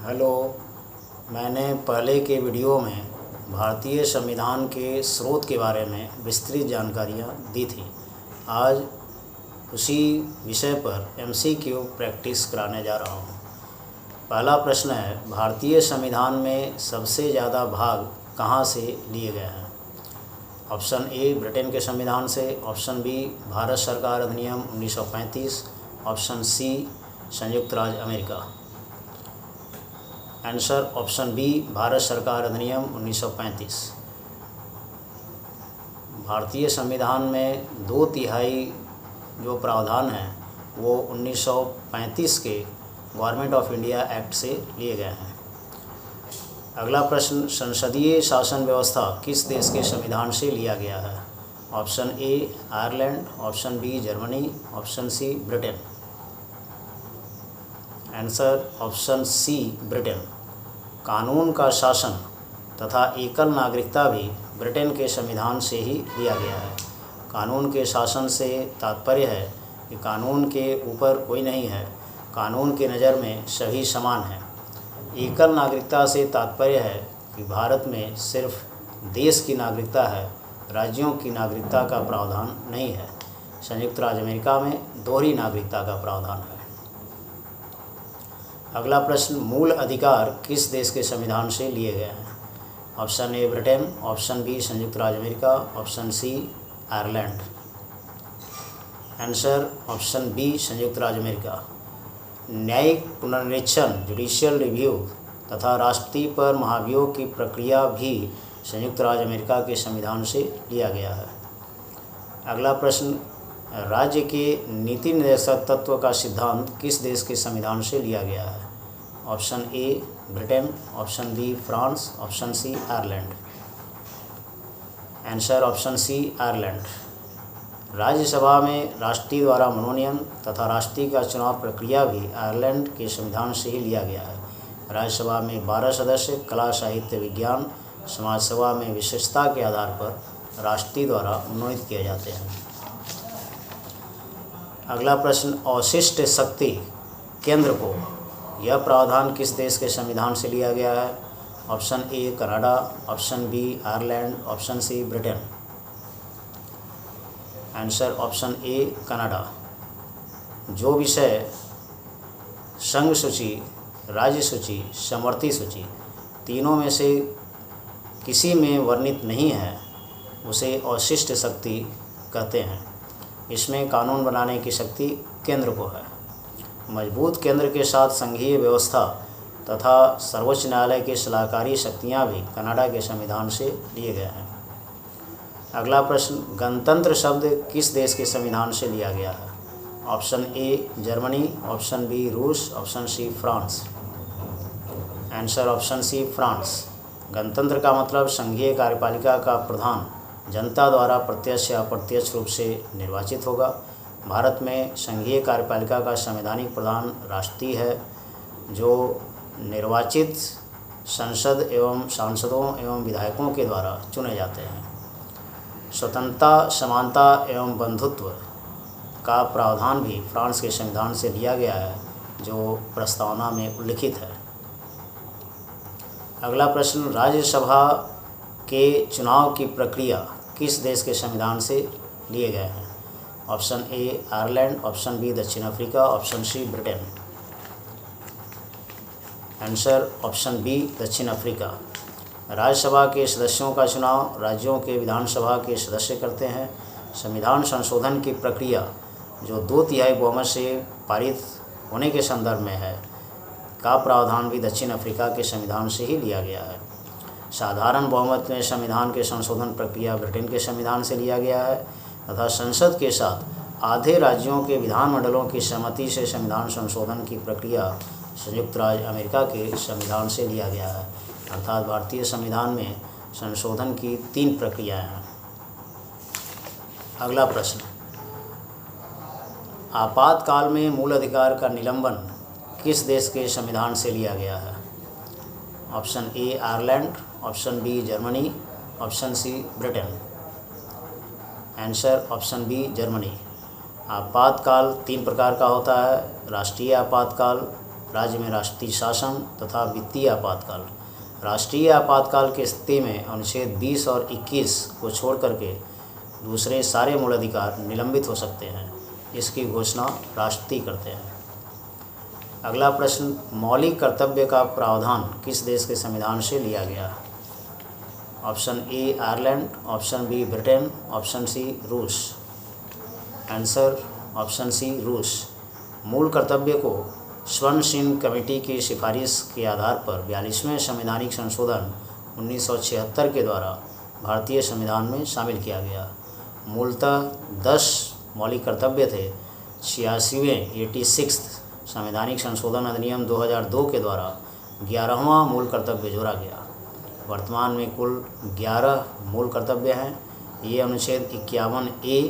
Hello. मैंने पहले के वीडियो में भारतीय संविधान के स्रोत के बारे में विस्तृत जानकारियाँ दी थी। आज उसी विषय पर एमसीक्यू प्रैक्टिस कराने जा रहा हूँ। पहला प्रश्न है, भारतीय संविधान में सबसे ज़्यादा भाग कहाँ से लिए गए हैं? ऑप्शन ए ब्रिटेन के संविधान से, ऑप्शन बी भारत सरकार अधिनियम 1935, ऑप्शन सी संयुक्त राज्य अमेरिका। आंसर ऑप्शन बी भारत सरकार अधिनियम 1935। भारतीय संविधान में 2/3 जो प्रावधान हैं वो 1935 के गवर्नमेंट ऑफ इंडिया एक्ट से लिए गए हैं। अगला प्रश्न, संसदीय शासन व्यवस्था किस देश के संविधान से लिया गया है? Option A Ireland, option B Germany, option C Britain. Answer option C Britain. कानून का शासन तथा एकल नागरिकता भी ब्रिटेन के संविधान से ही लिया गया है। कानून के शासन से तात्पर्य है कि कानून के ऊपर कोई नहीं है, कानून की नज़र में सभी समान हैं। एकल नागरिकता से तात्पर्य है कि भारत में सिर्फ देश की नागरिकता है, राज्यों की नागरिकता का प्रावधान नहीं है। संयुक्त राज्य अमेरिका में दोहरी नागरिकता का प्रावधान है। अगला प्रश्न, मूल अधिकार किस देश के संविधान से लिए गए हैं? Option A Britain, option B संयुक्त राज्य अमेरिका, option C Ireland. Answer option B संयुक्त राज्य अमेरिका। न्यायिक पुनर्निरीक्षण जुडिशियल रिव्यू तथा राष्ट्रपति पर महाभियोग की प्रक्रिया भी संयुक्त राज्य अमेरिका के संविधान से लिया गया है। अगला प्रश्न, राज्य के नीति निर्देशक तत्व का सिद्धांत किस देश के संविधान से लिया गया है? Option A Britain, option B France, option C Ireland. Answer option C Ireland. राज्यसभा में राष्ट्रपति द्वारा मनोनयन तथा राष्ट्रपति का चुनाव प्रक्रिया भी आयरलैंड के संविधान से ही लिया गया है। राज्यसभा में 12 सदस्य कला, साहित्य, विज्ञान, समाज सेवा में विशेषता के आधार पर राष्ट्रपति द्वारा मनोनीत किए जाते हैं। अगला प्रश्न, अवशिष्ट शक्ति केंद्र को यह प्रावधान किस देश के संविधान से लिया गया है? Option A Canada, option B Ireland, option C Britain. Answer option A Canada. जो विषय संघ सूची, राज्य सूची, समवर्ती सूची तीनों में से किसी में वर्णित नहीं है उसे अवशिष्ट शक्ति कहते हैं। इसमें कानून बनाने की शक्ति केंद्र को है। मजबूत केंद्र के साथ संघीय व्यवस्था तथा सर्वोच्च न्यायालय की सलाहकारी शक्तियाँ भी कनाडा के संविधान से लिए गए हैं। अगला प्रश्न, गणतंत्र शब्द किस देश के संविधान से लिया गया है? Option A Germany, option B रूस, option C France. Answer option C France. गणतंत्र का मतलब संघीय कार्यपालिका का प्रधान जनता द्वारा प्रत्यक्ष या अप्रत्यक्ष रूप से निर्वाचित होगा। भारत में संघीय कार्यपालिका का संवैधानिक प्रधान राष्ट्रपति है, जो निर्वाचित संसद एवं सांसदों एवं विधायकों के द्वारा चुने जाते हैं। स्वतंत्रता, समानता एवं बंधुत्व का प्रावधान भी फ्रांस के संविधान से लिया गया है, जो प्रस्तावना में उल्लिखित है। अगला प्रश्न, राज्यसभा के चुनाव की प्रक्रिया किस देश के संविधान से लिए गए हैं? Option A Ireland, option B दक्षिण Africa, option C Britain. Answer option B दक्षिण अफ्रीका। राज्यसभा के सदस्यों का चुनाव राज्यों के विधानसभा के सदस्य करते हैं। संविधान संशोधन की प्रक्रिया जो 2/3 बहुमत से पारित होने के संदर्भ में है का प्रावधान भी दक्षिण अफ्रीका के संविधान से ही लिया गया है। साधारण बहुमत में संविधान के संशोधन प्रक्रिया ब्रिटेन के संविधान से लिया गया है तथा संसद के साथ आधे राज्यों के विधानमंडलों की सहमति से संविधान संशोधन की प्रक्रिया संयुक्त राज्य अमेरिका के संविधान से लिया गया है। अर्थात भारतीय संविधान में संशोधन की 3 प्रक्रियाएं हैं। अगला प्रश्न, आपातकाल में मूल अधिकार का निलंबन किस देश के संविधान से लिया गया है? Option A Ireland, option B Germany, option C Britain. Answer option B Germany. आपातकाल 3 प्रकार का होता है, राष्ट्रीय आपातकाल, राज्य में राष्ट्रीय शासन तथा वित्तीय आपातकाल। राष्ट्रीय आपातकाल की स्थिति में अनुच्छेद 20 और 21 को छोड़ करके दूसरे सारे मूल अधिकार निलंबित हो सकते हैं। इसकी घोषणा राष्ट्रपति करते हैं। अगला प्रश्न, मौलिक कर्तव्य का प्रावधान किस देश के संविधान से लिया गया? Option A Ireland, option B Britain, option C रूस। आंसर ऑप्शन सी रूस। मूल कर्तव्य को स्वर्ण सिंह कमेटी की सिफारिश के आधार पर 42वें संवैधानिक संशोधन 1976 के द्वारा भारतीय संविधान में शामिल किया गया। मूलतः 10 मौलिक कर्तव्य थे। 86वें 86 संवैधानिक संशोधन अधिनियम 2002 के द्वारा 11वां मूल कर्तव्य जोड़ा गया। वर्तमान में कुल 11 मूल कर्तव्य हैं। ये अनुच्छेद 51A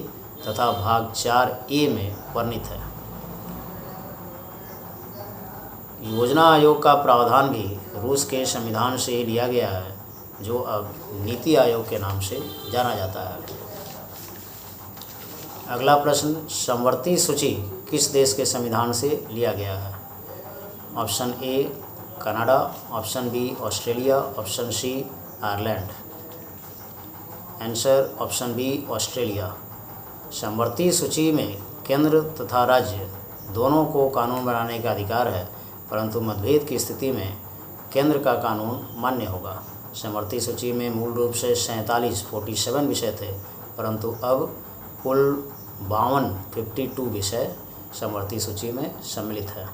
तथा भाग 4A में वर्णित है। योजना आयोग का प्रावधान भी रूस के संविधान से लिया गया है, जो अब नीति आयोग के नाम से जाना जाता है। अगला प्रश्न, समवर्ती सूची किस देश के संविधान से लिया गया है? Option A Canada, option B Australia, option C Ireland. Answer option B Australia. समवर्ती सूची में केंद्र तथा राज्य दोनों को कानून बनाने का अधिकार है, परंतु मतभेद की स्थिति में केंद्र का कानून मान्य होगा। समवर्ती सूची में मूल रूप से 47 विषय थे, परंतु अब कुल 52 विषय समवर्ती सूची में सम्मिलित है।